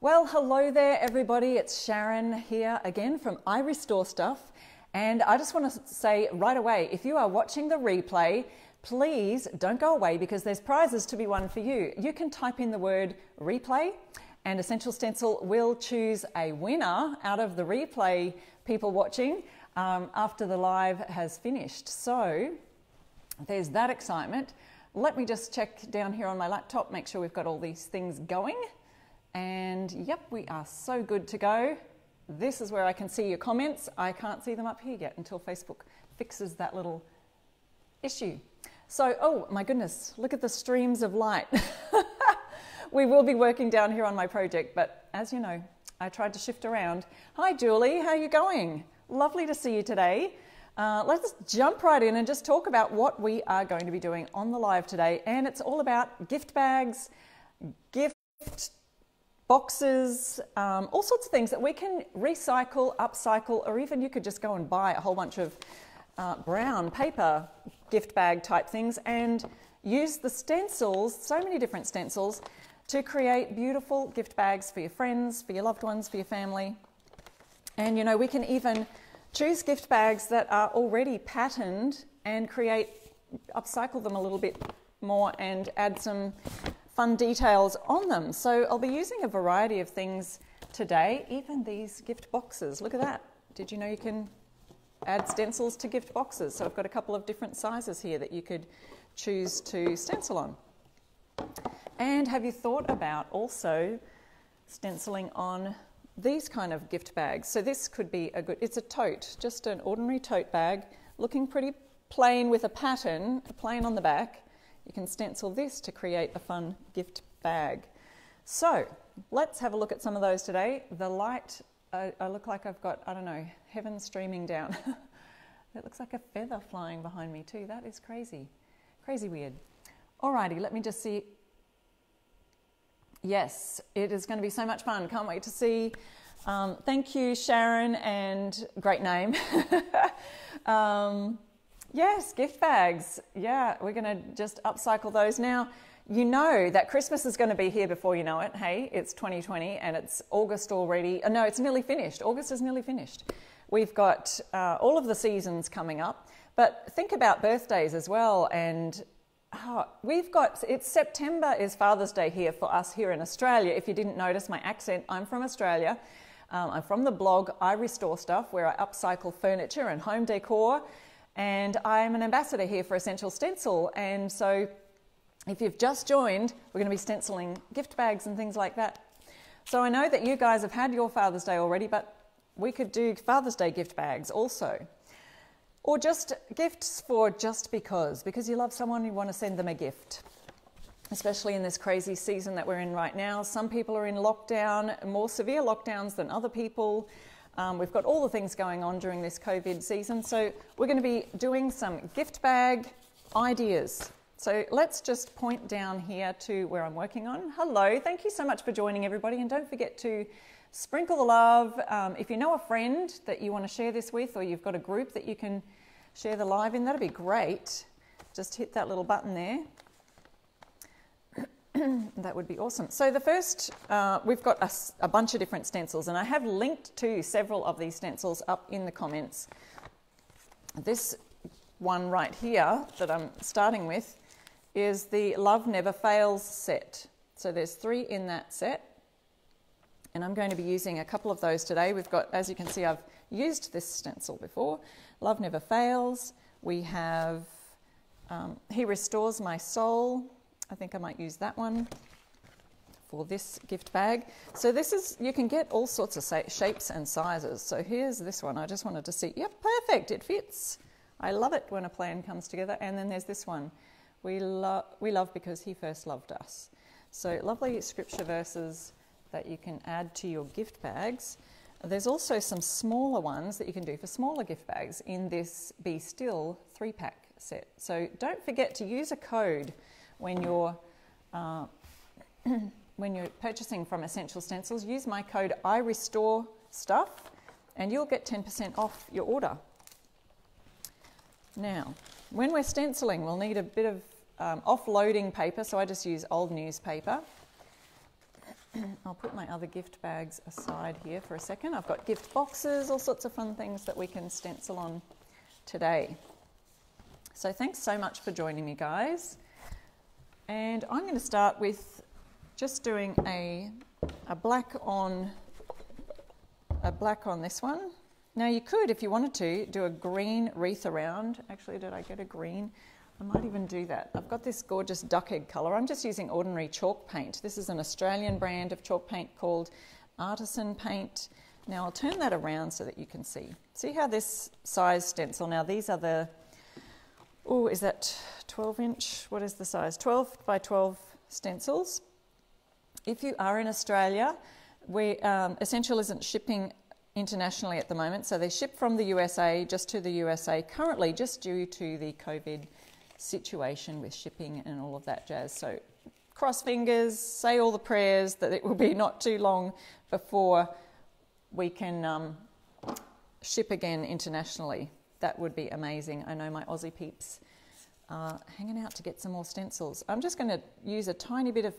Well, hello there everybody, it's Sharon here again from I Restore Stuff, and I just want to say right away, if you are watching the replay, please don't go away because there's prizes to be won for you. You can type in the word replay and Essential Stencil will choose a winner out of the replay people watching after the live has finished. So there's that excitement. Let me just check down here on my laptop, make sure we've got all these things going. And yep, we are so good to go. This is where I can see your comments. I can't see them up here yet until Facebook fixes that little issue. So, oh my goodness, look at the streams of light. We will be working down here on my project, but as you know, I tried to shift around. Hi Julie, how are you going? Lovely to see you today. Let's jump right in and just talk about what we are going to be doing on the live today. And it's all about gift bags, gift boxes, all sorts of things that we can recycle, upcycle, or even you could just go and buy a whole bunch of brown paper gift bag type things and use the stencils, so many different stencils, to create beautiful gift bags for your friends, for your loved ones, for your family. And you know, we can even choose gift bags that are already patterned and upcycle them a little bit more and add some fun details on them. So I'll be using a variety of things today, even these gift boxes. Look at that. Did you know you can add stencils to gift boxes? So I've got a couple of different sizes here that you could choose to stencil on. And have you thought about also stenciling on these kind of gift bags? So this could be it's a tote, just an ordinary tote bag, looking pretty plain with a pattern, plain on the back. You can stencil this to create a fun gift bag. So let's have a look at some of those today. The light, I look like I've got, I don't know, heaven streaming down. It looks like a feather flying behind me too. That is crazy, crazy weird. Alrighty, let me just see. Yes, it is going to be so much fun. Can't wait to see. Thank you, Sharon, and great name. Yes, gift bags. Yeah, we're going to just upcycle those. Now, you know that Christmas is going to be here before you know it. Hey, it's 2020 and it's August already. No, it's nearly finished. August is nearly finished. We've got all of the seasons coming up, but think about birthdays as well. And it's September is Father's Day here for us here in Australia. If you didn't notice my accent, I'm from Australia. I'm from the blog I Restore Stuff, where I upcycle furniture and home decor. And I'm an ambassador here for Essential Stencil. And so if you've just joined, we're going to be stenciling gift bags and things like that. So I know that you guys have had your Father's Day already, but we could do Father's Day gift bags also. Or just gifts for just because you love someone, you want to send them a gift. Especially in this crazy season that we're in right now. Some people are in lockdown, more severe lockdowns than other people. We've got all the things going on during this COVID season, so we're going to be doing some gift bag ideas. So let's just point down here to where I'm working on. Hello, thank you so much for joining everybody, and don't forget to sprinkle the love. If you know a friend that you want to share this with, or you've got a group that you can share the live in, that'd be great. Just hit that little button there. That would be awesome. So the first, we've got a bunch of different stencils, and I have linked to several of these stencils up in the comments. This one right here that I'm starting with is the Love Never Fails set. So there's 3 in that set, and I'm going to be using a couple of those today. We've got, as you can see, I've used this stencil before. Love Never Fails. We have He Restores My Soul. I think I might use that one for this gift bag. So this is, you can get all sorts of shapes and sizes. So here's this one. I just wanted to see, yep, perfect, it fits. I love it when a plan comes together. And then there's this one. We love because he first loved us. So lovely scripture verses that you can add to your gift bags. There's also some smaller ones that you can do for smaller gift bags in this Be Still 3-pack set. So don't forget to use a code when you're purchasing from Essential Stencils. Use my code I Restore Stuff and you'll get 10% off your order. Now, when we're stenciling, we'll need a bit of offloading paper, so I just use old newspaper. I'll put my other gift bags aside here for a second. I've got gift boxes, all sorts of fun things that we can stencil on today. So thanks so much for joining me, guys. And I'm going to start with just doing a black on this one. Now you could, if you wanted to, do a green wreath around. Actually, did I get a green? I might even do that. I've got this gorgeous duck egg colour. I'm just using ordinary chalk paint. This is an Australian brand of chalk paint called Artisan Paint. Now I'll turn that around so that you can see. See how this size stencil, now these are the, oh, is that 12 inch? What is the size? 12 by 12 stencils. If you are in Australia, Essential isn't shipping internationally at the moment, so they ship from the USA, just to the USA currently, just due to the COVID situation with shipping and all of that jazz. So cross fingers, say all the prayers that it will be not too long before we can ship again internationally. That would be amazing. I know my Aussie peeps are hanging out to get some more stencils. I'm just going to use a tiny bit of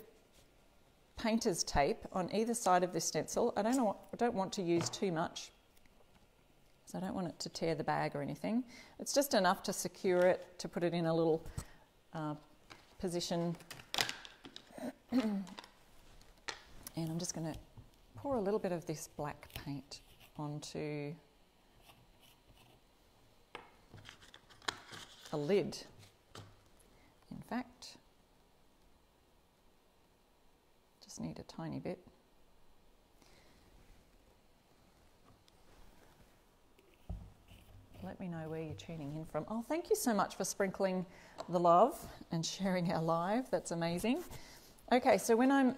painter's tape on either side of this stencil. I don't want to use too much, so I don't want it to tear the bag or anything. It's just enough to secure it, to put it in a little position. And I'm just going to pour a little bit of this black paint onto a lid. In fact, just need a tiny bit. Let me know where you're tuning in from. Oh, thank you so much for sprinkling the love and sharing our live. That's amazing. Okay, so when I'm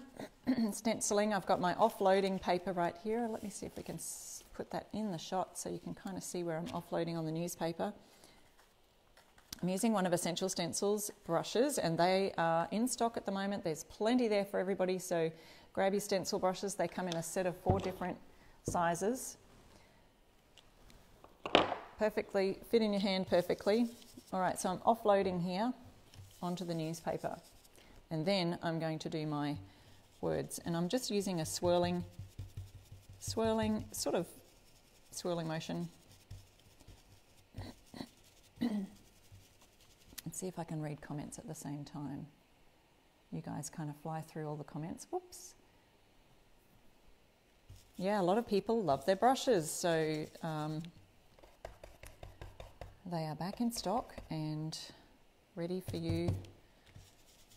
stenciling, I've got my offloading paper right here. Let me see if we can put that in the shot so you can kind of see where I'm offloading on the newspaper. I'm using one of Essential Stencil's brushes, and they are in stock at the moment. There's plenty there for everybody, so grab your stencil brushes. They come in a set of 4 different sizes. Perfectly, fit in your hand perfectly. All right, so I'm offloading here onto the newspaper, and then I'm going to do my words, and I'm just using a swirling motion. And see if I can read comments at the same time. You guys kind of fly through all the comments. Whoops. Yeah, a lot of people love their brushes, so they are back in stock and ready for you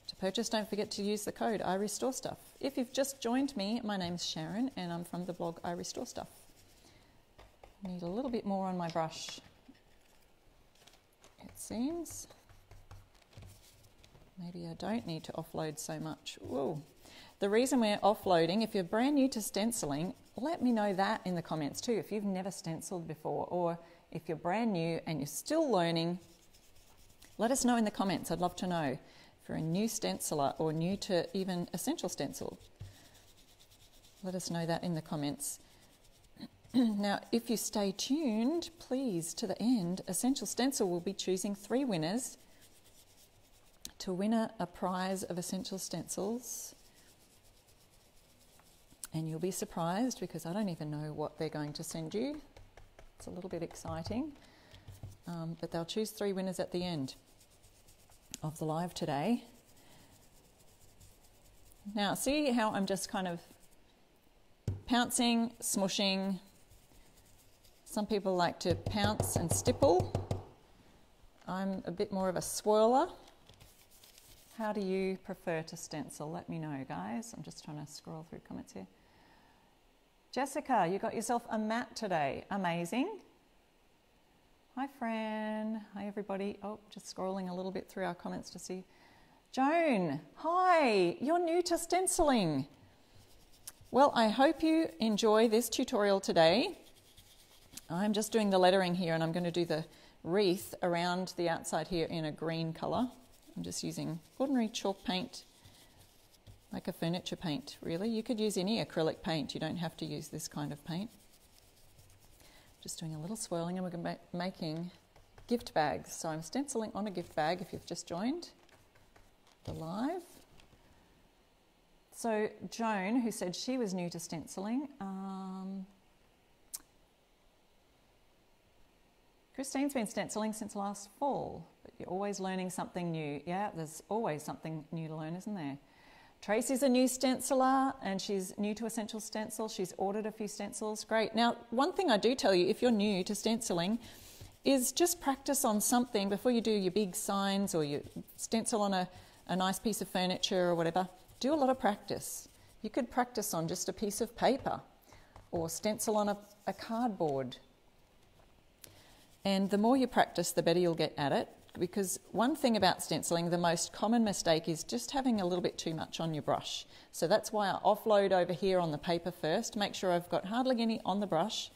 to purchase. Don't forget to use the code I Restore Stuff. If you've just joined me, my name's Sharon and I'm from the blog I Restore Stuff. Need a little bit more on my brush, it seems. Maybe I don't need to offload so much. Whoa. The reason we're offloading, if you're brand new to stenciling, let me know that in the comments too. If you've never stenciled before, or if you're brand new and you're still learning, let us know in the comments. I'd love to know if you're a new stenciler or new to even Essential Stencil. Let us know that in the comments. Now, if you stay tuned, please, to the end, Essential Stencil will be choosing 3 winners to win a prize of Essential Stencils. And you'll be surprised because I don't even know what they're going to send you. It's a little bit exciting. But they'll choose 3 winners at the end of the live today. Now, see how I'm just kind of pouncing, smushing. Some people like to pounce and stipple. I'm a bit more of a swirler. How do you prefer to stencil? Let me know, guys. I'm just trying to scroll through comments here. Jessica, you got yourself a mat today. Amazing. Hi, Fran. Hi, everybody. Oh, just scrolling a little bit through our comments to see. Joan, hi. You're new to stenciling. Well, I hope you enjoy this tutorial today. I'm just doing the lettering here, and I'm going to do the wreath around the outside here in a green colour. I'm just using ordinary chalk paint, like a furniture paint, really. You could use any acrylic paint. You don't have to use this kind of paint. Just doing a little swirling, and we're going to be making gift bags. So I'm stenciling on a gift bag if you've just joined the live. So Joan, who said she was new to stenciling, Christine's been stenciling since last fall, but you're always learning something new. Yeah, there's always something new to learn, isn't there? Tracy's a new stenciler and she's new to Essential Stencil. She's ordered a few stencils. Great. Now, one thing I do tell you, if you're new to stenciling, is just practice on something before you do your big signs or you stencil on a nice piece of furniture or whatever. Do a lot of practice. You could practice on just a piece of paper or stencil on a cardboard. And the more you practice, the better you'll get at it. Because one thing about stenciling, the most common mistake is just having a little bit too much on your brush. So that's why I offload over here on the paper first, make sure I've got hardly any on the brush,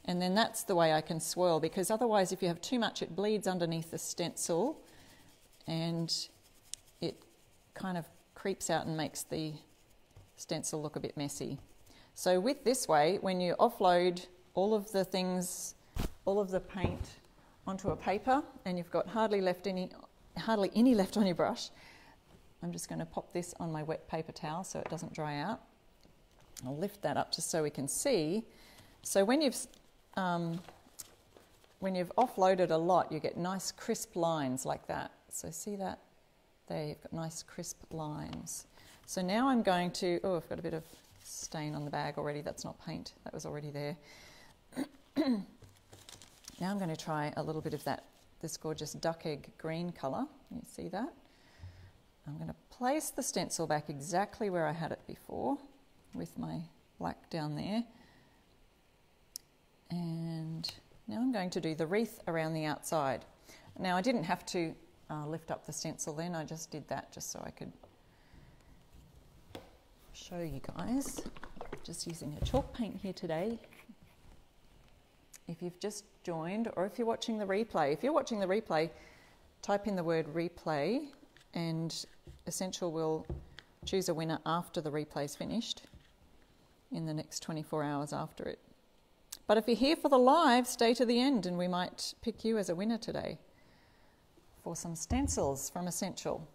and then that's the way I can swirl, because otherwise if you have too much it bleeds underneath the stencil and it kind of creeps out and makes the stencil look a bit messy. So with this way, when you offload all of the things, all of the paint onto a paper and you've got hardly any left on your brush, I'm just going to pop this on my wet paper towel so it doesn't dry out. I'll lift that up just so we can see. So when you've offloaded a lot, you get nice crisp lines like that. So see that? There, you've got nice crisp lines. So now I'm going to, oh, I've got a bit of stain on the bag already. That's not paint, that was already there. Now I'm going to try a little bit of this gorgeous duck egg green colour. You see that? I'm going to place the stencil back exactly where I had it before with my black down there. And now I'm going to do the wreath around the outside. Now I didn't have to lift up the stencil then, I just did that just so I could show you guys. Just using a chalk paint here today. If you've just joined or if you're watching the replay, if you're watching the replay, type in the word replay and Essential will choose a winner after the replay's finished in the next 24 hours after it. But if you're here for the live, stay to the end and we might pick you as a winner today for some stencils from Essential.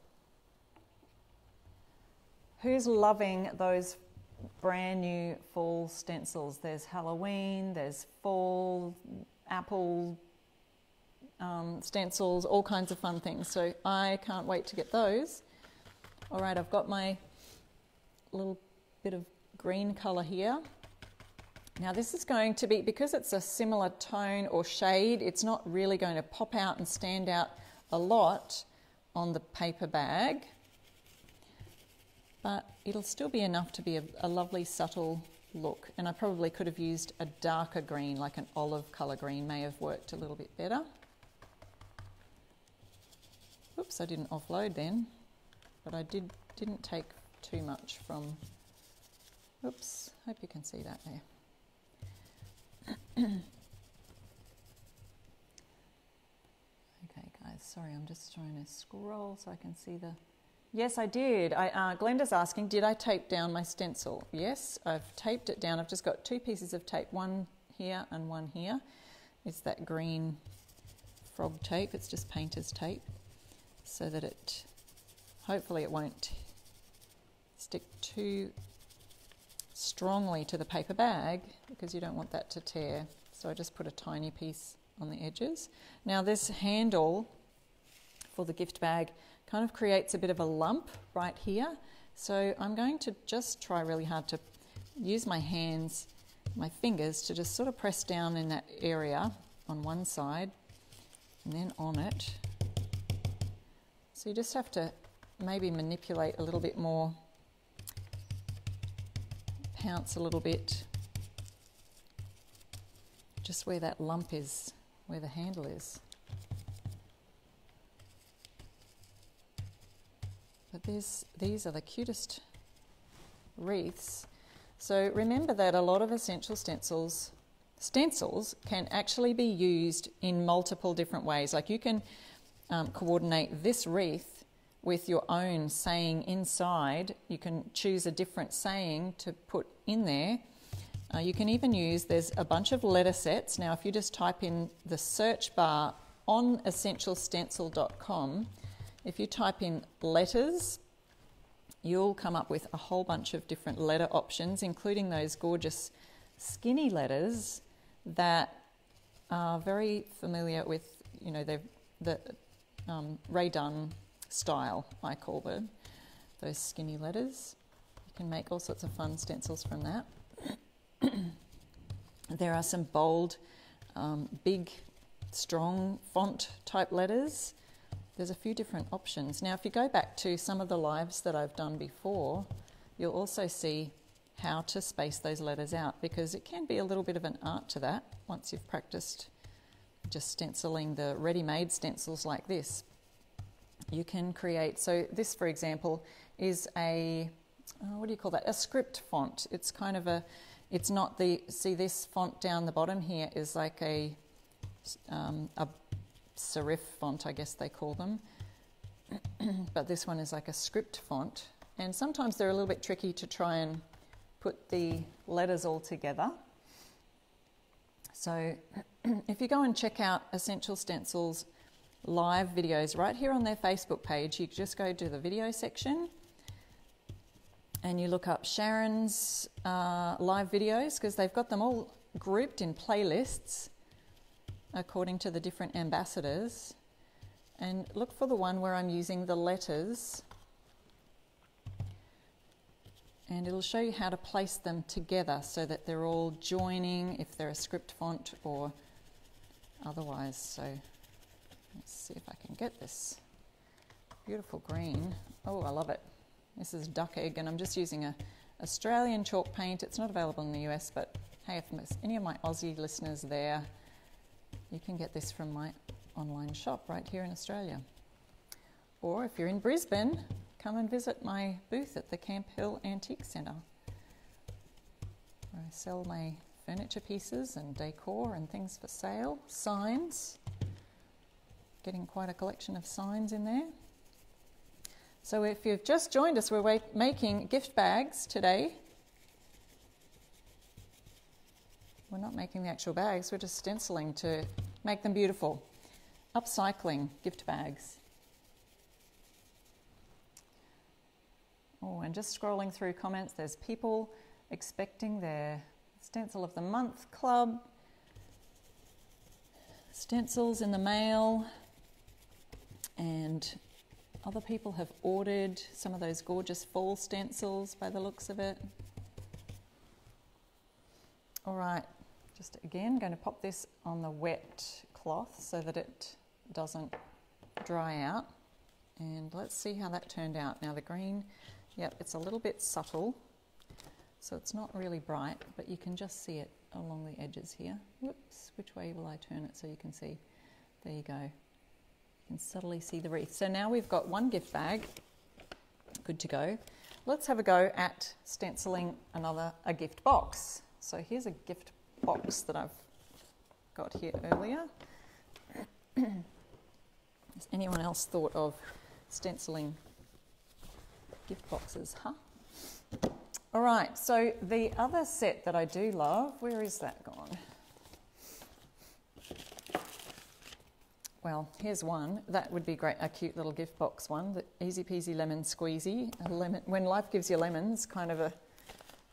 Who's loving those brand new fall stencils? There's Halloween, there's fall, apple stencils, all kinds of fun things. So I can't wait to get those. All right, I've got my little bit of green colour here. Now this is going to be, because it's a similar tone or shade, it's not really going to pop out and stand out a lot on the paper bag. But it'll still be enough to be a lovely subtle look. And I probably could have used a darker green, like an olive colour green, may have worked a little bit better. Oops, I didn't offload then, but I didn't take too much from, oops, hope you can see that there. Okay guys, sorry, I'm just trying to scroll so I can see the... Yes, I did. Glenda's asking, did I tape down my stencil? Yes, I've taped it down. I've just got two pieces of tape, one here and one here. It's that green frog tape. It's just painter's tape so that hopefully it won't stick too strongly to the paper bag because you don't want that to tear. So I just put a tiny piece on the edges. Now this handle for the gift bag kind of creates a bit of a lump right here. So I'm going to just try really hard to use my hands, my fingers, to just sort of press down in that area on one side and then on it. So you just have to maybe manipulate a little bit more, pounce a little bit, just where that lump is, where the handle is. But these are the cutest wreaths. So remember that a lot of Essential stencils can actually be used in multiple different ways. Like you can coordinate this wreath with your own saying inside. You can choose a different saying to put in there. You can even use, there's a bunch of letter sets. Now if you just type in the search bar on essentialstencil.com, if you type in letters, you'll come up with a whole bunch of different letter options, including those gorgeous skinny letters that are very familiar with, you know, the Ray Dunn style, I call them, those skinny letters. You can make all sorts of fun stencils from that. There are some bold, big, strong font type letters. There's a few different options. Now, if you go back to some of the lives that I've done before, you'll also see how to space those letters out, because it can be a little bit of an art to that once you've practiced just stenciling the ready-made stencils like this. You can create, so this, for example, is a, what do you call that? A script font. It's kind of a, it's not the, see this font down the bottom here is like a serif font, I guess they call them. But this one is like a script font. And sometimes they're a little bit tricky to try and put the letters all together. So if you go and check out Essential Stencils live videos right here on their Facebook page, you just go to the video section and you look up Sharon's live videos, because they've got them all grouped in playlists according to the different ambassadors, and look for the one where I'm using the letters, and it'll show you how to place them together so that they're all joining if they're a script font or otherwise. So let's see if I can get this beautiful green. Oh, I love it. This is duck egg, and I'm just using a Australian chalk paint. It's not available in the US, but hey, if any of my Aussie listeners there, you can get this from my online shop right here in Australia. Or if you're in Brisbane, come and visit my booth at the Camp Hill Antique Centre, where I sell my furniture pieces and decor and things for sale, signs. Getting quite a collection of signs in there. So if you've just joined us, we're making gift bags today. We're not making the actual bags, we're just stenciling to make them beautiful. Upcycling gift bags. Oh, and just scrolling through comments, there's people expecting their Stencil of the Month Club, stencils in the mail, and other people have ordered some of those gorgeous fall stencils by the looks of it. All right, just again going to pop this on the wet cloth so that it doesn't dry out, and let's see how that turned out. Now the green, yep, it's a little bit subtle, so it's not really bright, but you can just see it along the edges here. Whoops, which way will I turn it so you can see? There you go. You can subtly see the wreath. So now we've got one gift bag, good to go. Let's have a go at stenciling a gift box. So here's a gift box that I've got here earlier. Has anyone else thought of stenciling gift boxes, huh? All right, so the other set that I do love, where is that gone? Well, here's one. That would be great, a cute little gift box one, the easy peasy lemon squeezy, a lemon, when life gives you lemons kind of a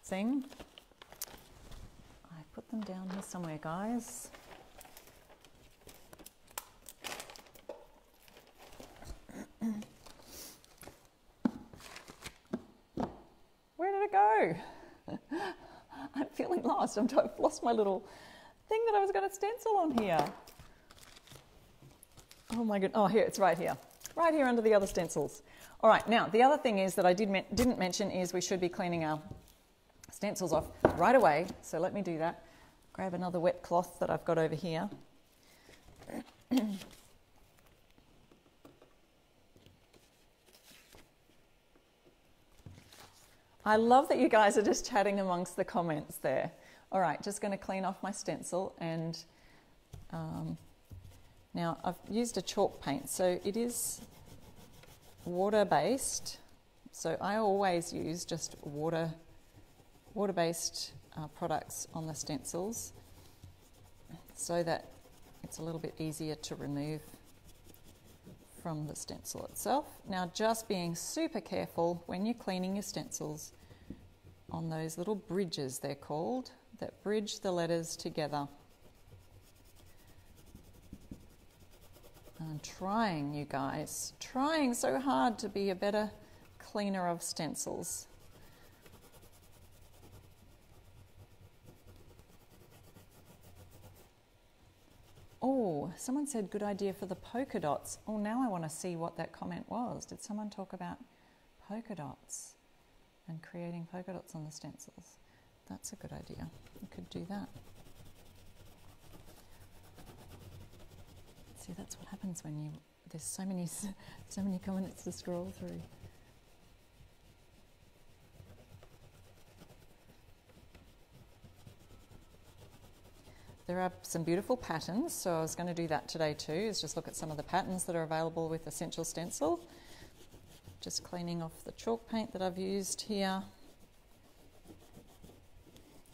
thing. I put them down here somewhere, guys. Where did it go? I'm feeling lost. I've lost my little thing that I was going to stencil on here. Oh my goodness. Oh, here, it's right here. Right here under the other stencils. All right, now the other thing is that I didn't mention is we should be cleaning our stencils off right away. So let me do that. Grab another wet cloth that I've got over here. I love that you guys are just chatting amongst the comments there. All right, just going to clean off my stencil, and now I've used a chalk paint, so it is water-based. So I always use just water-based products on the stencils so that it's a little bit easier to remove from the stencil itself. Now just being super careful when you're cleaning your stencils on those little bridges, they're called, that bridge the letters together. I'm trying, you guys, trying so hard to be a better cleaner of stencils. Oh, someone said good idea for the polka dots. Oh, now I want to see what that comment was. Did someone talk about polka dots and creating polka dots on the stencils? That's a good idea. You could do that. See, that's what happens when there's so many comments to scroll through. There are some beautiful patterns, so I was going to do that today too, is just look at some of the patterns that are available with Essential Stencil. Just cleaning off the chalk paint that I've used here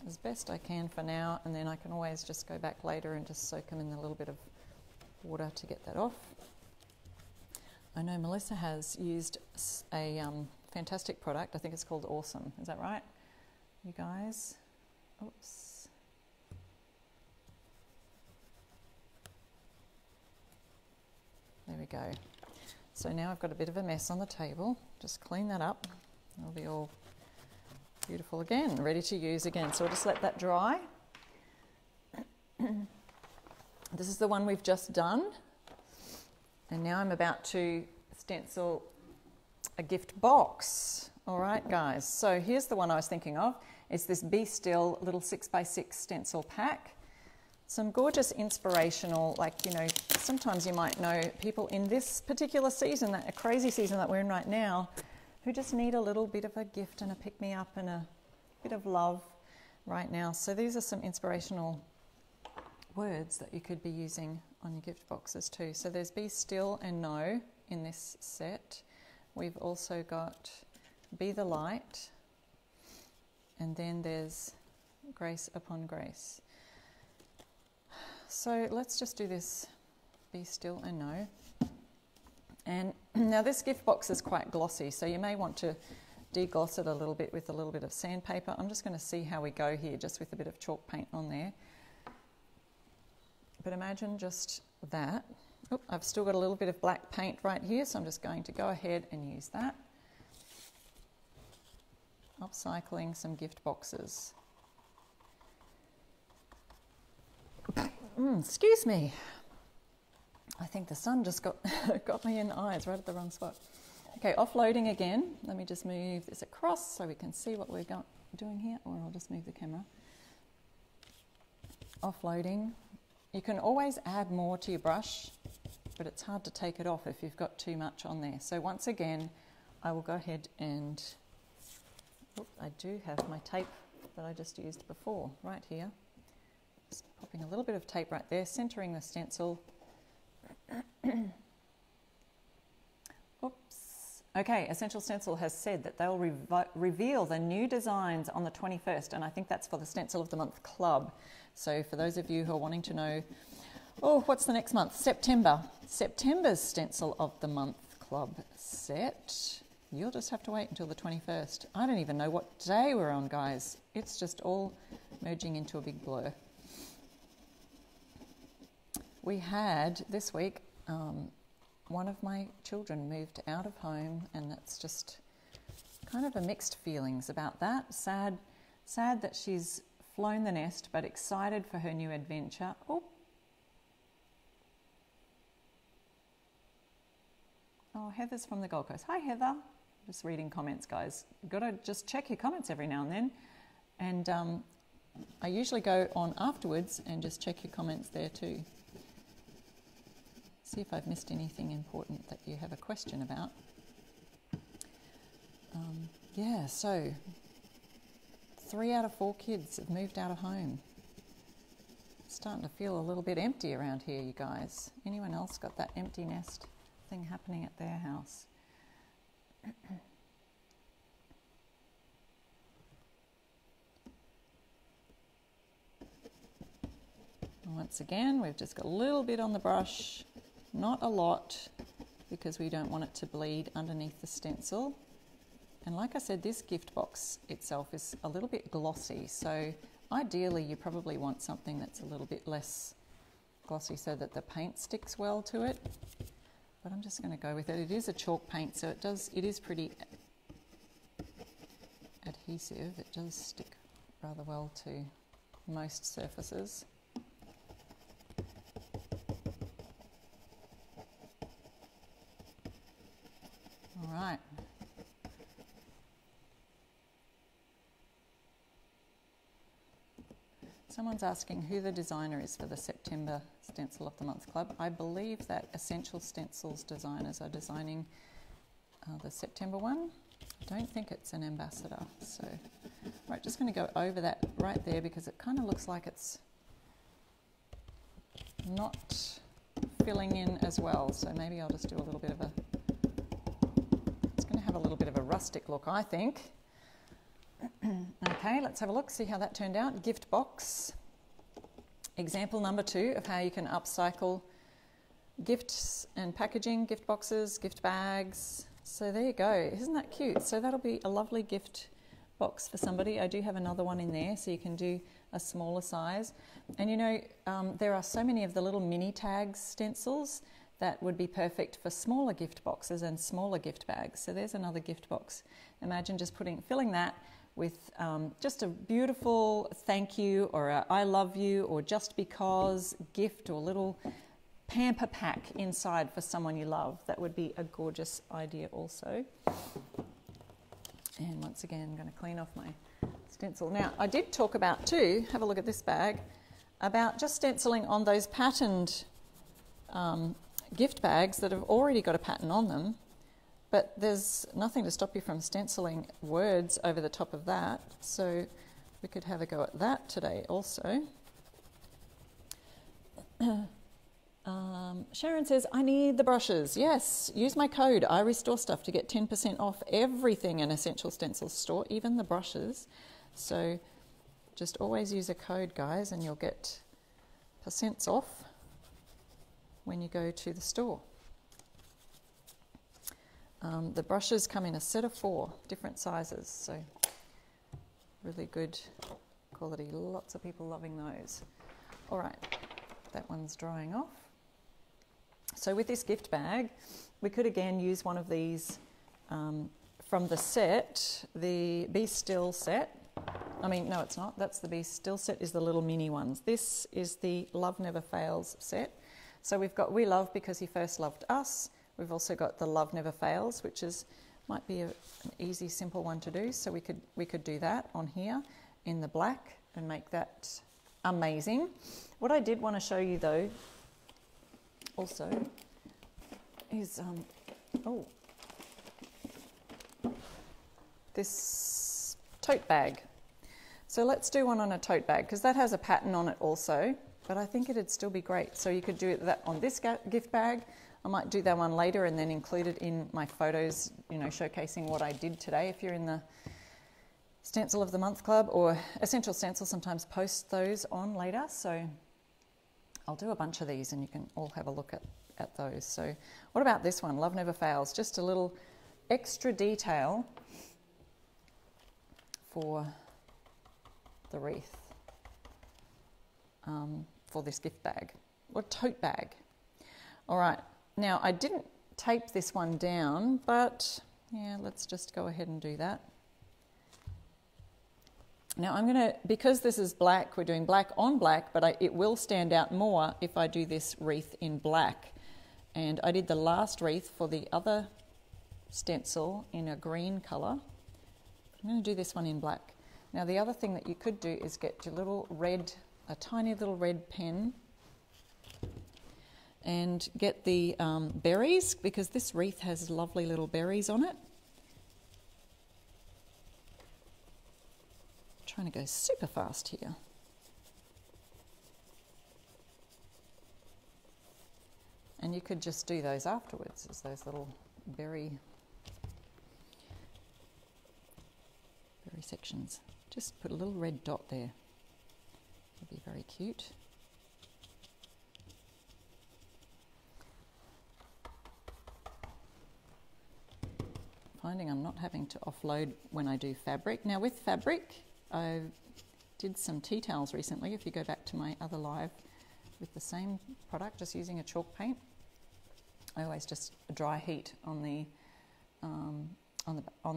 as best I can for now, and then I can always just go back later and just soak them in a little bit of water to get that off. I know Melissa has used a fantastic product. I think it's called Awesome. Is that right, you guys? Oops. There we go. So now I've got a bit of a mess on the table. Just clean that up. It'll be all beautiful again, ready to use again. So we'll just let that dry. This is the one we've just done. And now I'm about to stencil a gift box. All right, guys. So here's the one I was thinking of. It's this Be Still little 6x6 stencil pack. Some gorgeous inspirational, like, you know, sometimes you might know people in this particular season, that a crazy season that we're in right now, who just need a little bit of a gift and a pick-me-up and a bit of love right now. So these are some inspirational words that you could be using on your gift boxes too. So there's Be Still and Know in this set. We've also got Be the Light, and then there's Grace Upon Grace. So let's just do this, Be Still and Know. And now this gift box is quite glossy, so you may want to degloss it a little bit with a little bit of sandpaper. I'm just going to see how we go here, just with a bit of chalk paint on there. But imagine just that. Oh, I've still got a little bit of black paint right here, so I'm just going to go ahead and use that. Upcycling some gift boxes. Excuse me. I think the sun just got me in the eyes right at the wrong spot. Okay, offloading again. Let me just move this across so we can see what we're doing here, or I'll just move the camera. Offloading. You can always add more to your brush, but it's hard to take it off if you've got too much on there. So once again, I will go ahead and, I do have my tape that I just used before right here. Just popping a little bit of tape right there, centering the stencil. Oops. Okay, Essential Stencil has said that they'll reveal the new designs on the 21st, and I think that's for the Stencil of the Month Club. So for those of you who are wanting to know, oh, what's the next month? September. September's Stencil of the Month Club set. You'll just have to wait until the 21st. I don't even know what day we're on, guys. It's just all merging into a big blur. We had this week, one of my children moved out of home, and that's just kind of a mixed feelings about that. Sad that she's flown the nest, but excited for her new adventure. Oh, Heather's from the Gold Coast. Hi, Heather. Just reading comments, guys. You've got to just check your comments every now and then. And I usually go on afterwards and just check your comments there too. See if I've missed anything important that you have a question about. Yeah, so 3 out of 4 kids have moved out of home. It's starting to feel a little bit empty around here, you guys. Anyone else got that empty nest thing happening at their house? Once again, we've just got a little bit on the brush, not a lot, because we don't want it to bleed underneath the stencil. And like I said, this gift box itself is a little bit glossy, so ideally you probably want something that's a little bit less glossy so that the paint sticks well to it. But I'm just going to go with it. It is a chalk paint, so it is pretty adhesive. It does stick rather well to most surfaces. All right. Someone's asking who the designer is for the September Stencil of the Month Club. I believe that Essential Stencils designers are designing the September one. I don't think it's an ambassador. So, right, just going to go over that right there because it kind of looks like it's not filling in as well. So maybe I'll just do a little bit of a, it's going to have a little bit of a rustic look, I think. Okay, let's have a look, see how that turned out. Gift box. Example number 2 of how you can upcycle gifts and packaging, gift boxes, gift bags. So there you go. Isn't that cute? So that'll be a lovely gift box for somebody. I do have another one in there, so you can do a smaller size. And you know, there are so many of the little mini tags stencils that would be perfect for smaller gift boxes and smaller gift bags. So there's another gift box. Imagine just filling that with just a beautiful thank you or a I love you or just because gift or little pamper pack inside for someone you love. That would be a gorgeous idea also. And once again, I'm going to clean off my stencil. Now, I did talk about too, have a look at this bag, about just stenciling on those patterned gift bags that have already got a pattern on them. But there's nothing to stop you from stenciling words over the top of that. So we could have a go at that today also. Sharon says, I need the brushes. Yes, use my code, I restore stuff, to get 10% off everything in Essential Stencils store, even the brushes. So just always use a code, guys, and you'll get % off when you go to the store. The brushes come in a set of 4 different sizes, so really good quality. Lots of people loving those. All right, that one's drying off. So with this gift bag, we could again use one of these from the set, the Be Still set. I mean, no, it's not. That's the Be Still set, is the little mini ones. This is the Love Never Fails set. So we've got We Love Because He First Loved Us. We've also got the Love Never Fails, which might be an easy, simple one to do. So we could do that on here in the black and make that amazing. What I did want to show you though, also, is this tote bag. So let's do one on a tote bag because that has a pattern on it also. But I think it'd still be great. So you could do that on this gift bag. I might do that one later and then include it in my photos, you know, showcasing what I did today. If you're in the Stencil of the Month Club or Essential Stencil, sometimes post those on later. So I'll do a bunch of these and you can all have a look at those. So what about this one? Love Never Fails. Just a little extra detail for the wreath for this gift bag or tote bag. All right. Now, I didn't tape this one down, but yeah, let's just go ahead and do that. Now, I'm going to, because this is black, we're doing black on black, but it will stand out more if I do this wreath in black. And I did the last wreath for the other stencil in a green colour. I'm going to do this one in black. Now, the other thing that you could do is get your little red, a tiny little red pen, and get the berries, because this wreath has lovely little berries on it. I'm trying to go super fast here. And you could just do those afterwards as those little berry sections. Just put a little red dot there. That'd be very cute. finding I'm not having to offload when I do fabric. Now with fabric, I did some tea towels recently, if you go back to my other live, with the same product, just using a chalk paint. I always just dry heat on the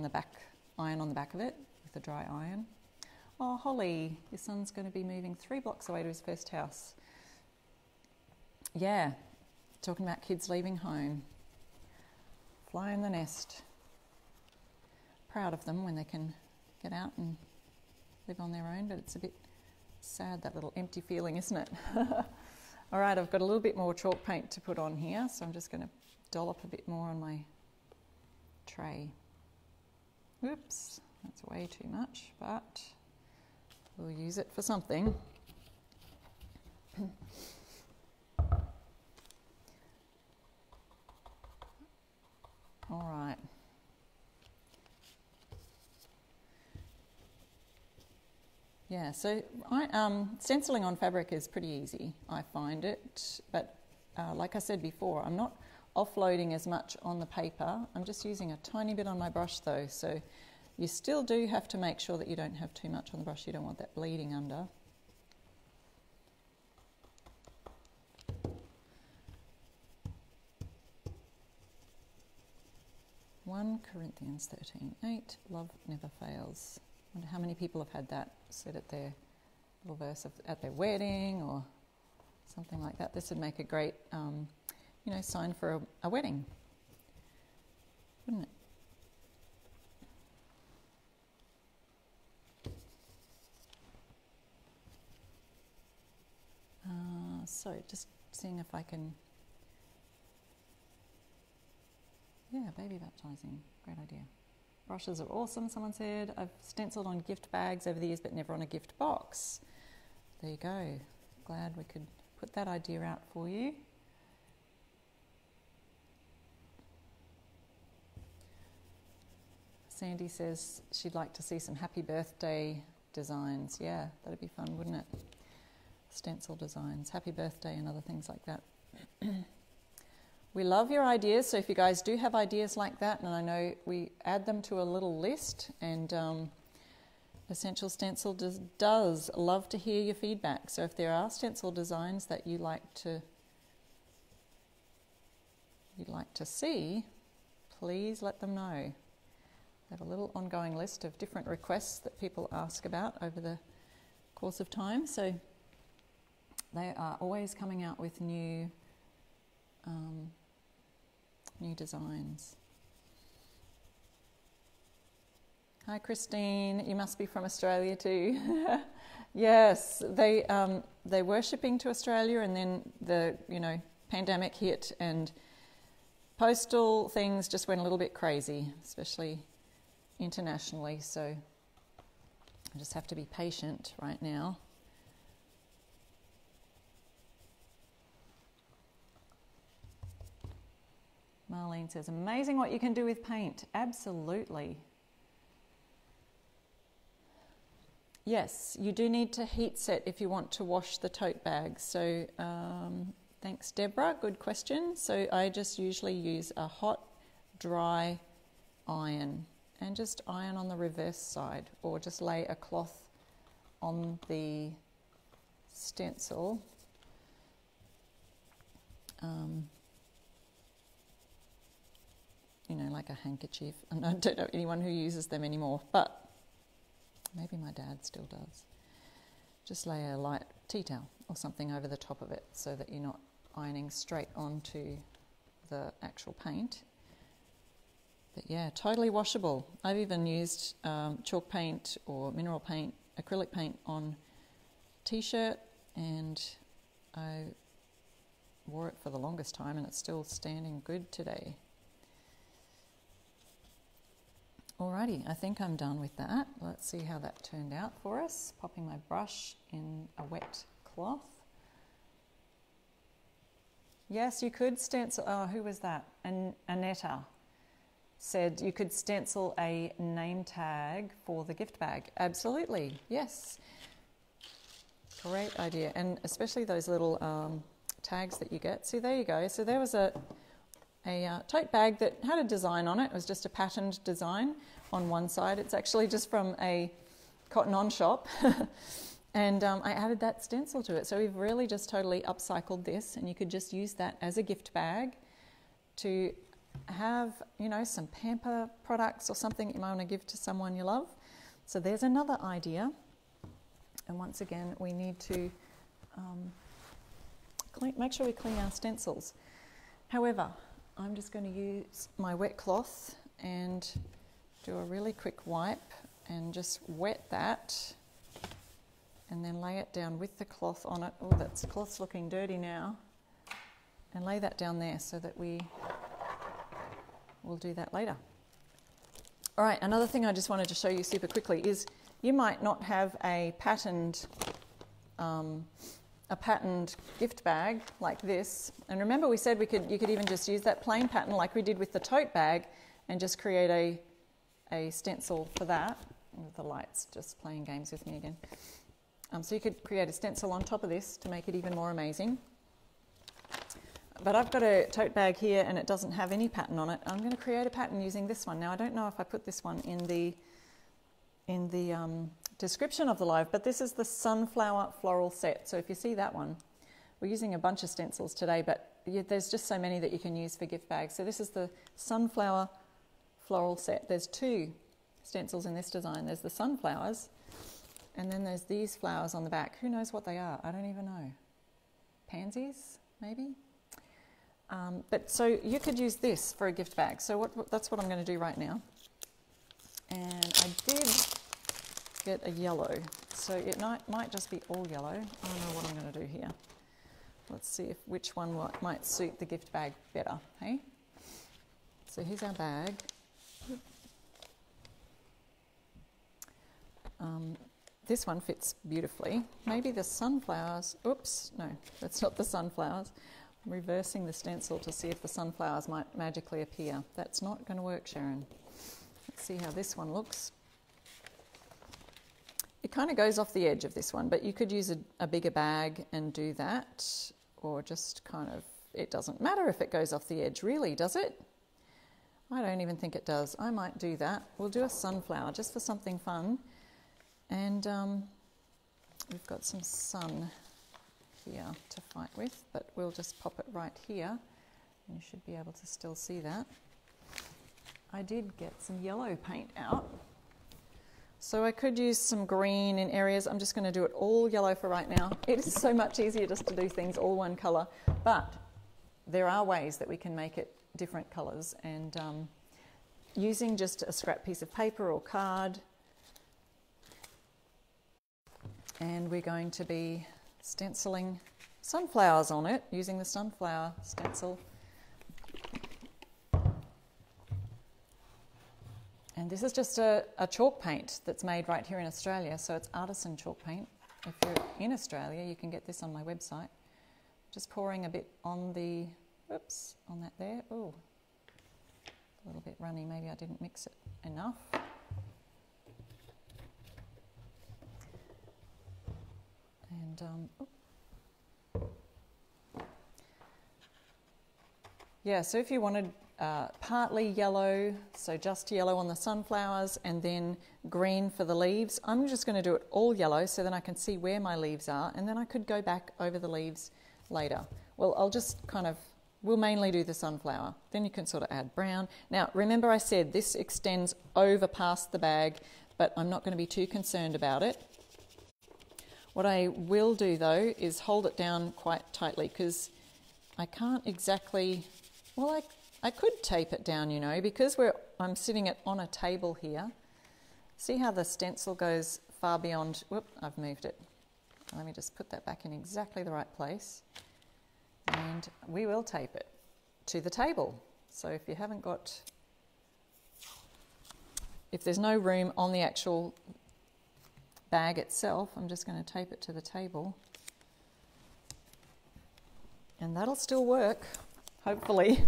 back, iron on the back of it with a dry iron. Oh, Holly, your son's going to be moving 3 blocks away to his first house. Yeah, talking about kids leaving home. Fly in the nest. Proud of them when they can get out and live on their own, but it's a bit sad, that little empty feeling, isn't it? All right, I've got a little bit more chalk paint to put on here, so I'm just going to dollop a bit more on my tray. Oops, that's way too much, but we'll use it for something. All right. Yeah, so stenciling on fabric is pretty easy, I find it, but like I said before, I'm not offloading as much on the paper. I'm just using a tiny bit on my brush though, so you still do have to make sure that you don't have too much on the brush. You don't want that bleeding under. 1 Corinthians 13:8, love never fails. I wonder how many people have had that said at their little verse at their wedding or something like that. This would make a great, sign for a wedding, wouldn't it? So just seeing if I can, baby baptizing, great idea. Brushes are awesome, someone said. I've stenciled on gift bags over the years, but never on a gift box. There you go. Glad we could put that idea out for you. Sandy says she'd like to see some happy birthday designs. Yeah, that'd be fun, wouldn't it? Stencil designs, happy birthday and other things like that. We love your ideas, so if you guys do have ideas like that, and I know we add them to a little list, and Essential Stencil does love to hear your feedback. So if there are stencil designs that you'd like to see, please let them know. I have a little ongoing list of different requests that people ask about over the course of time, so they are always coming out with new designs. Hi Christine, you must be from Australia too. Yes, they were shipping to Australia, and then the pandemic hit and postal things just went a little bit crazy, especially internationally, so I just have to be patient right now. Marlene says, amazing what you can do with paint. Absolutely. Yes, you do need to heat set if you want to wash the tote bag. So thanks, Deborah. Good question. So I just usually use a hot, dry iron and just iron on the reverse side, or just lay a cloth on the stencil. Like a handkerchief. And I don't know anyone who uses them anymore, but maybe my dad still does. Just lay a light tea towel or something over the top of it so that you're not ironing straight onto the actual paint. But yeah, totally washable. I've even used chalk paint or mineral paint, acrylic paint on t-shirt, and I wore it for the longest time and it's still standing good today. Alrighty, I think I'm done with that. Let's see how that turned out for us. Popping my brush in a wet cloth. Yes, you could stencil. Oh, who was that? Anetta said you could stencil a name tag for the gift bag. Absolutely, yes. Great idea, and especially those little tags that you get. See, there you go. So there was a tote bag that had a design on it. It was just a patterned design on one side. It's actually just from a Cotton On shop. And I added that stencil to it. So we've really just totally upcycled this, and you could just use that as a gift bag to have, you know, some pamper products or something you might want to give to someone you love. So there's another idea. And once again, we need to make sure we clean our stencils. However, I'm just going to use my wet cloth and do a really quick wipe and just wet that, and then lay it down with the cloth on it. Oh, that cloth's looking dirty now. And lay that down there so that we'll do that later. All right, another thing I just wanted to show you super quickly is you might not have a patterned gift bag like this. And remember we said you could even just use that plain pattern like we did with the tote bag and just create a stencil for that. The light's just playing games with me again. So you could create a stencil on top of this to make it even more amazing. But I've got a tote bag here and it doesn't have any pattern on it. I'm going to create a pattern using this one. Now I don't know if I put this one in the description of the live, but this is the Sunflower Floral Set. So if you see that one, we're using a bunch of stencils today, but there's just so many that you can use for gift bags. So this is the Sunflower Floral Set. There's two stencils in this design. There's the sunflowers, and then there's these flowers on the back. Who knows what they are? I don't even know. Pansies, maybe? But so you could use this for a gift bag. So that's what I'm going to do right now. And I did get a yellow. So it might just be all yellow. I don't know what I'm going to do here. Let's see which one might suit the gift bag better. Hey? So here's our bag. This one fits beautifully. Maybe the sunflowers. Oops, no, that's not the sunflowers. I'm reversing the stencil to see if the sunflowers might magically appear. That's not going to work, Sharon. Let's see how this one looks. It kind of goes off the edge of this one, but you could use a bigger bag and do that, or just kind of, it doesn't matter if it goes off the edge, really, does it? I don't even think it does. I might do that. We'll do a sunflower just for something fun. And we've got some sun here to fight with, but we'll just pop it right here. And you should be able to still see that. I did get some yellow paint out. So I could use some green in areas. I'm just going to do it all yellow for right now. It is so much easier just to do things all one colour, but there are ways that we can make it different colours, and using just a scrap piece of paper or card. And we're going to be stenciling sunflowers on it using the Sunflower Stencil. And this is just a chalk paint that's made right here in Australia, so it's artisan chalk paint. If you're in Australia, you can get this on my website. Just pouring a bit on the, whoops, on that there. Oh, a little bit runny, maybe I didn't mix it enough. And yeah, so if you wanted partly yellow, so just yellow on the sunflowers and then green for the leaves, I'm just going to do it all yellow so then I can see where my leaves are, and then I could go back over the leaves later. Well, I'll just we'll mainly do the sunflower. Then you can sort of add brown. Now, remember I said this extends over past the bag, but I'm not going to be too concerned about it. What I will do though is hold it down quite tightly, because I can't exactly, well, I could tape it down, you know, because I'm sitting it on a table here. See how the stencil goes far beyond, whoop, I've moved it. Let me just put that back in exactly the right place. And we will tape it to the table. So if you haven't got, if there's no room on the actual bag itself, I'm just going to tape it to the table, and that'll still work, hopefully.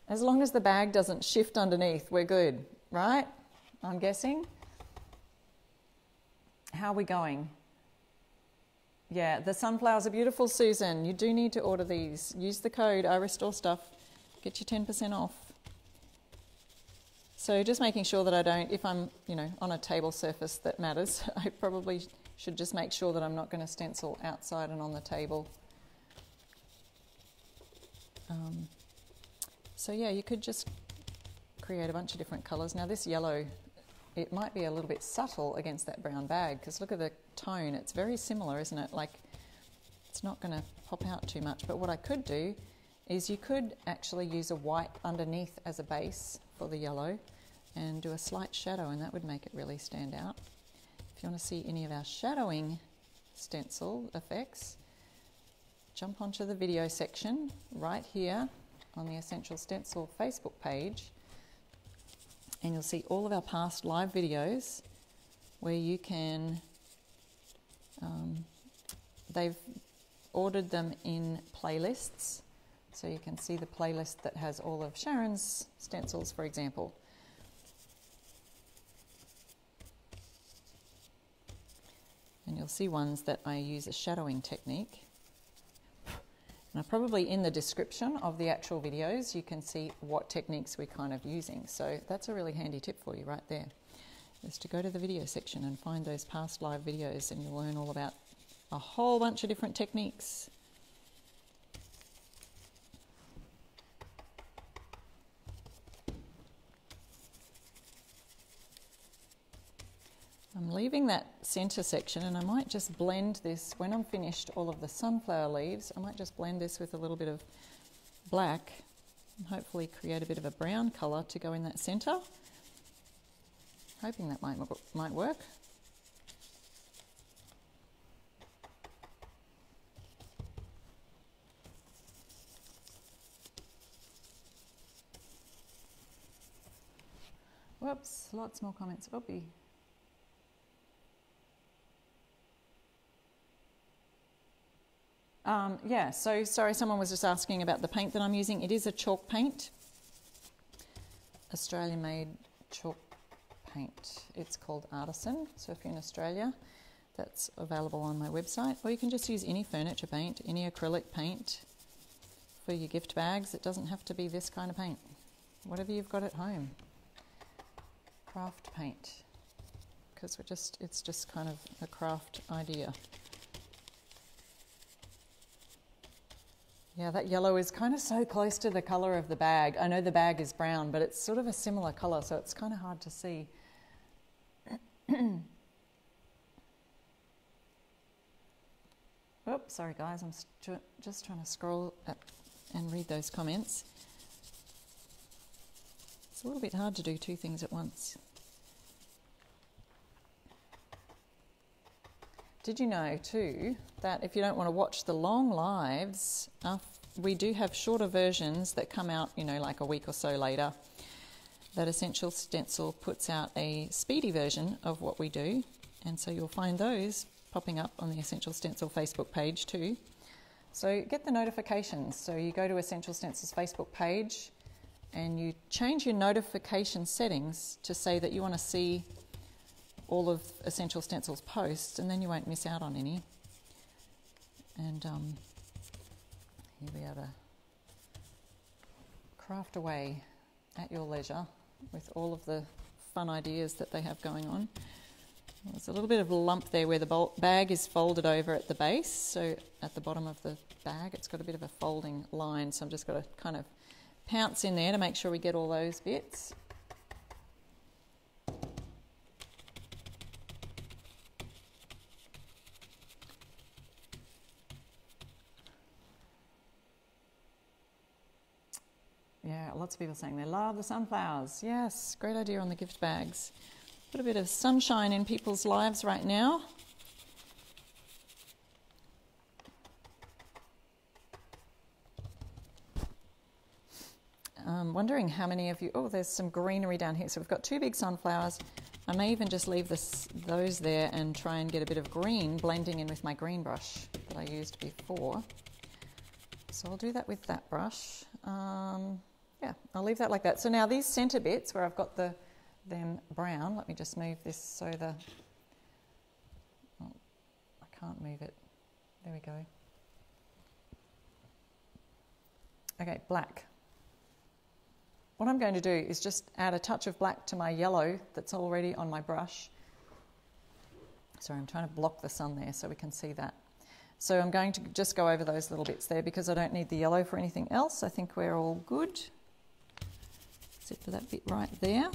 As long as the bag doesn't shift underneath, we're good, right? I'm guessing. How are we going? Yeah, the sunflowers are beautiful, Susan. You do need to order these. Use the code I Restore Stuff. Get you 10% off. So just making sure that I don't, if I'm, you know, on a table surface that matters, I probably should just make sure that I'm not going to stencil outside and on the table. So yeah, you could just create a bunch of different colours. Now this yellow, it might be a little bit subtle against that brown bag, because look at the tone, it's very similar, isn't it? Like, it's not going to pop out too much. But what I could do is you could actually use a white underneath as a base for the yellow and do a slight shadow, and that would make it really stand out. If you want to see any of our shadowing stencil effects, jump onto the video section right here on the Essential Stencil Facebook page, and you'll see all of our past live videos where you can, they've ordered them in playlists, so you can see the playlist that has all of Sharon's stencils, for example. And you'll see ones that I use a shadowing technique. Now, probably in the description of the actual videos, you can see what techniques we're kind of using. So that's a really handy tip for you right there, is to go to the video section and find those past live videos, and you'll learn all about a whole bunch of different techniques. I'm leaving that center section, and I might just blend this when I'm finished all of the sunflower leaves. I might just blend this with a little bit of black and hopefully create a bit of a brown color to go in that center. Hoping that might work. Whoops, lots more comments. Whoopee. Yeah, so sorry, someone was just asking about the paint that I'm using. It is a chalk paint, Australian made chalk paint. It's called Artisan, so if you're in Australia, that's available on my website. Or you can just use any furniture paint, any acrylic paint for your gift bags. It doesn't have to be this kind of paint. Whatever you've got at home. Craft paint, because it's just kind of a craft idea. Yeah, that yellow is kind of so close to the colour of the bag. I know the bag is brown, but it's sort of a similar colour, so it's kind of hard to see. Oops, sorry guys, I'm just trying to scroll up and read those comments. It's a little bit hard to do two things at once. Did you know too that if you don't want to watch the long lives, we do have shorter versions that come out, you know, like a week or so later. That Essential Stencil puts out a speedy version of what we do, and so you'll find those popping up on the Essential Stencil Facebook page too. So get the notifications. So you go to Essential Stencil's Facebook page and you change your notification settings to say that you want to see all of Essential Stencil's posts, and then you won't miss out on any. And you'll be able to craft away at your leisure with all of the fun ideas that they have going on. There's a little bit of a lump there where the bag is folded over at the base, so at the bottom of the bag it's got a bit of a folding line, so I'm just got to kind of pounce in there to make sure we get all those bits. Yeah, lots of people saying they love the sunflowers. Yes, great idea on the gift bags. Put a bit of sunshine in people's lives right now. I'm wondering how many of you... Oh, there's some greenery down here. So we've got two big sunflowers. I may even just leave those there and try and get a bit of green blending in with my green brush that I used before. So I'll do that with that brush. Yeah, I'll leave that like that. So now these centre bits where I've got them brown, let me just move this so I can't move it Okay, black. What I'm going to do is just add a touch of black to my yellow that's already on my brush. Sorry, I'm trying to block the sun there so we can see that. So I'm going to just go over those little bits there because I don't need the yellow for anything else. I think we're all good. Except for that bit right there.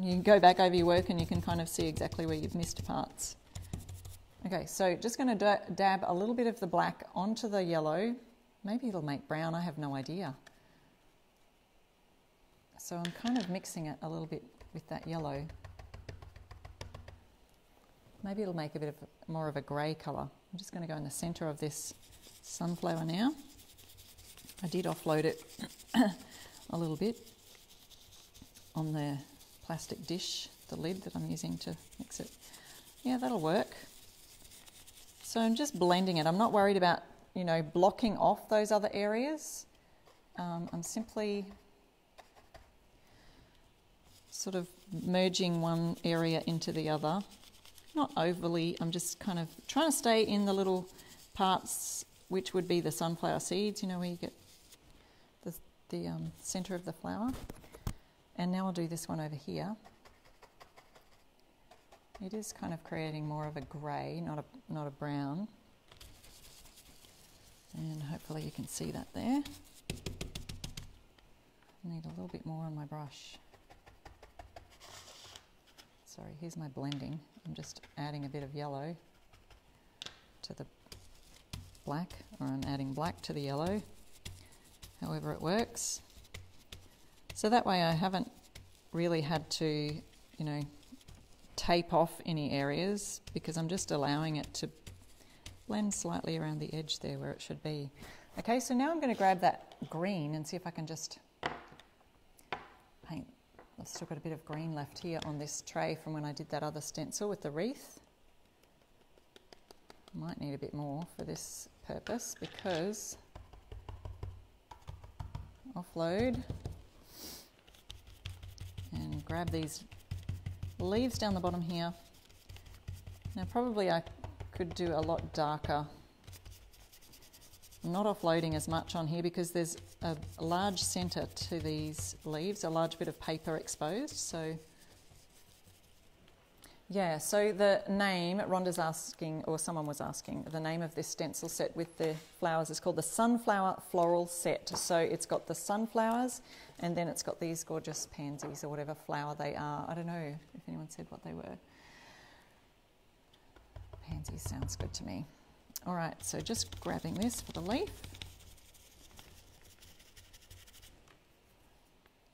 You can go back over your work and you can kind of see exactly where you've missed parts. Okay, so just going to dab a little bit of the black onto the yellow. Maybe it'll make brown, I have no idea. So I'm kind of mixing it a little bit with that yellow. Maybe it'll make a bit of more of a grey colour. I'm just going to go in the centre of this sunflower now. I did offload it a little bit on the plastic dish, the lid that I'm using to mix it. Yeah, that'll work. So I'm just blending it. I'm not worried about, you know, blocking off those other areas. I'm simply sort of merging one area into the other. Not overly, I'm just kind of trying to stay in the little parts which would be the sunflower seeds, you know, where you get the centre of the flower. And now I'll do this one over here. It is kind of creating more of a grey, not a brown. And hopefully you can see that there. I need a little bit more on my brush. Sorry, here's my blending. I'm just adding a bit of yellow to the black, or I'm adding black to the yellow, however it works. So that way I haven't really had to, you know, tape off any areas because I'm just allowing it to blend slightly around the edge there where it should be. Okay, so now I'm going to grab that green and see if I can just paint. I've still got a bit of green left here on this tray from when I did that other stencil with the wreath. Might need a bit more for this purpose because offload and grab these leaves down the bottom here. Now probably I could do a lot darker. I'm not offloading as much on here because there's a large centre to these leaves, a large bit of paper exposed. So yeah, so the name, Rhonda's asking, or someone was asking, the name of this stencil set with the flowers is called the Sunflower Floral Set. So it's got the sunflowers and then it's got these gorgeous pansies or whatever flower they are. I don't know if anyone said what they were. Pansies sounds good to me. All right, so just grabbing this for the leaf.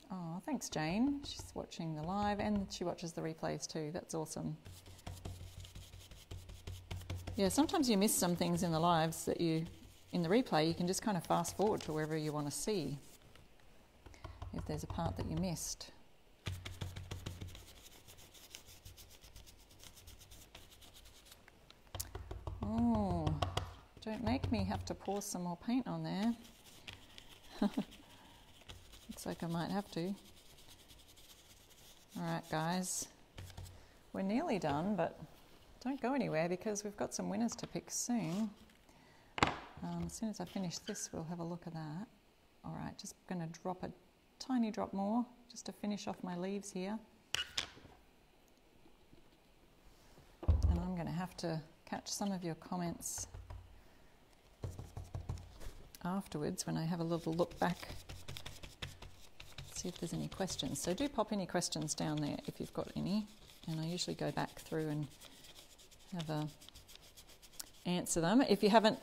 Oh, thanks, Jane. She's watching the live and she watches the replays too. That's awesome. Yeah, sometimes you miss some things in the lives that in the replay, you can just kind of fast forward to wherever you want to see if there's a part that you missed. Oh, don't make me have to pour some more paint on there. Looks like I might have to. All right, guys, we're nearly done, but don't go anywhere because we've got some winners to pick soon. As soon as I finish this, we'll have a look at that. All right, just going to drop a tiny drop more just to finish off my leaves here. And I'm going to have to catch some of your comments afterwards when I have a little look back, see if there's any questions. So do pop any questions down there if you've got any, and I usually go back through and have answer them. If you haven't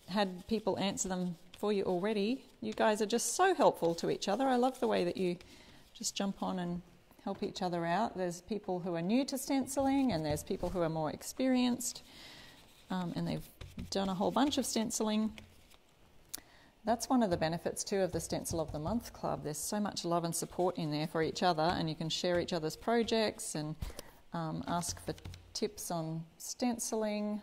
had people answer them for you already, you guys are just so helpful to each other. I love the way that you just jump on and help each other out. There's people who are new to stenciling and there's people who are more experienced and they've done a whole bunch of stenciling. That's one of the benefits too of the Stencil of the Month Club. There's so much love and support in there for each other, and you can share each other's projects and ask for tips on stenciling.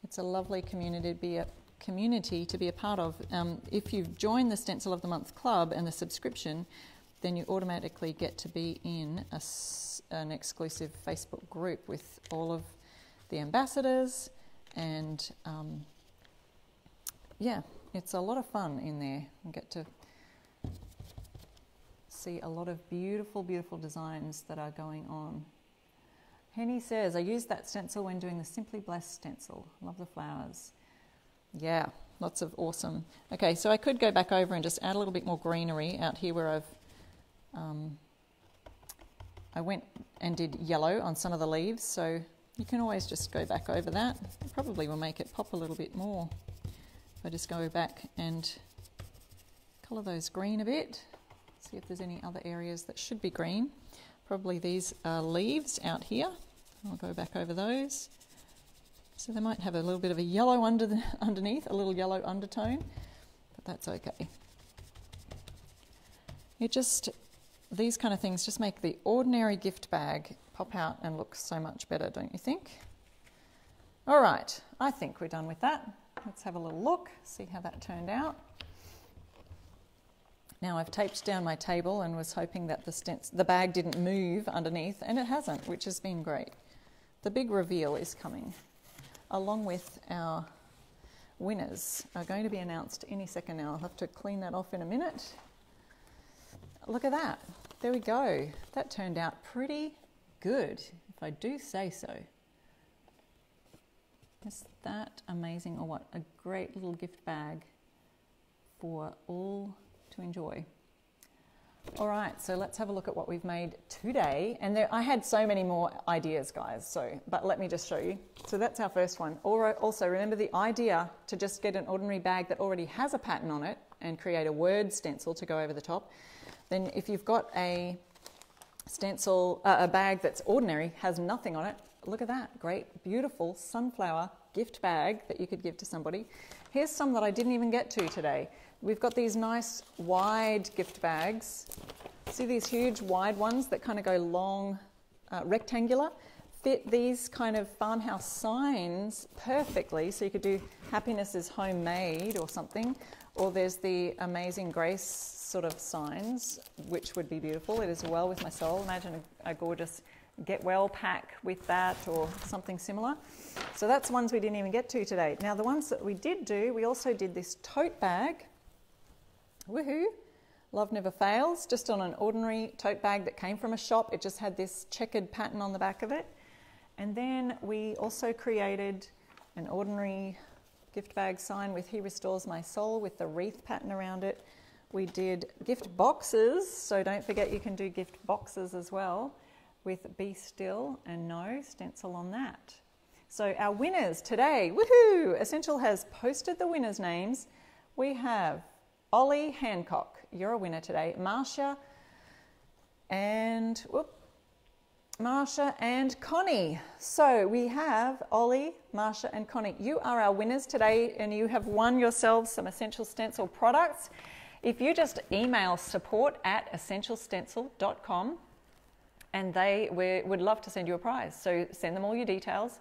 It's a lovely community to be a part of. If you've joined the Stencil of the Month Club and the subscription, then you automatically get to be in an exclusive Facebook group with all of the ambassadors and yeah, it's a lot of fun in there. I get to see a lot of beautiful, beautiful designs that are going on. Henny says, I use that stencil when doing the Simply Blessed stencil. Love the flowers. Yeah, lots of awesome. Okay, so I could go back over and just add a little bit more greenery out here where I went and did yellow on some of the leaves, so you can always just go back over that. It probably will make it pop a little bit more. If I just go back and colour those green a bit, see if there's any other areas that should be green. Probably these leaves out here. I'll go back over those. So they might have a little bit of a yellow underneath, a little yellow undertone, but that's okay. These kind of things just make the ordinary gift bag pop out and look so much better, don't you think? All right, I think we're done with that. Let's have a little look, see how that turned out. Now I've taped down my table and was hoping that the bag didn't move underneath, and it hasn't, which has been great. The big reveal is coming, along with our winners are going to be announced any second now. I'll have to clean that off in a minute. Look at that. There we go. That turned out pretty good, if I do say so. Is that amazing or what? A great little gift bag for all to enjoy. All right, so let's have a look at what we've made today. And I had so many more ideas, guys, but let me just show you. So that's our first one. Also, remember the idea to just get an ordinary bag that already has a pattern on it and create a word stencil to go over the top. Then if you've got a stencil, a bag that's ordinary, has nothing on it, look at that, great, beautiful sunflower gift bag that you could give to somebody. Here's some that I didn't even get to today. We've got these nice wide gift bags. See these huge wide ones that kind of go long, rectangular? Fit these kind of farmhouse signs perfectly. So you could do happiness is homemade or something. Or there's the Amazing Grace sort of signs, which would be beautiful. It is well with my soul. Imagine a gorgeous get well pack with that or something similar. So that's ones we didn't even get to today. Now the ones that we did do, we also did this tote bag. Woohoo! Love never fails. Just on an ordinary tote bag that came from a shop. It just had this checkered pattern on the back of it. And then we also created an ordinary gift bag sign with He Restores My Soul with the wreath pattern around it. We did gift boxes, so don't forget you can do gift boxes as well with Be Still and No stencil on that. So our winners today, woohoo! Essential has posted the winners' names. We have Ollie Hancock, you're a winner today. Marsha and Connie. So we have Ollie, Marsha and Connie. You are our winners today and you have won yourselves some Essential Stencil products. If you just email support@essentialstencil.com and they would love to send you a prize. So send them all your details.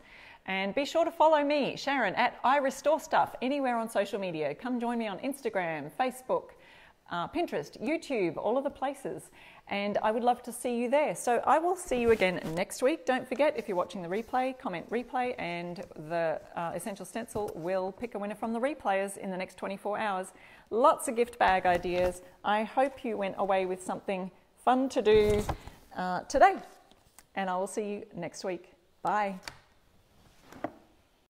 And be sure to follow me, Sharon, at I Restore Stuff, anywhere on social media. Come join me on Instagram, Facebook, Pinterest, YouTube, all of the places. And I would love to see you there. So I will see you again next week. Don't forget, if you're watching the replay, comment replay, and the Essential Stencil will pick a winner from the replayers in the next 24 hours. Lots of gift bag ideas. I hope you went away with something fun to do today. And I will see you next week. Bye.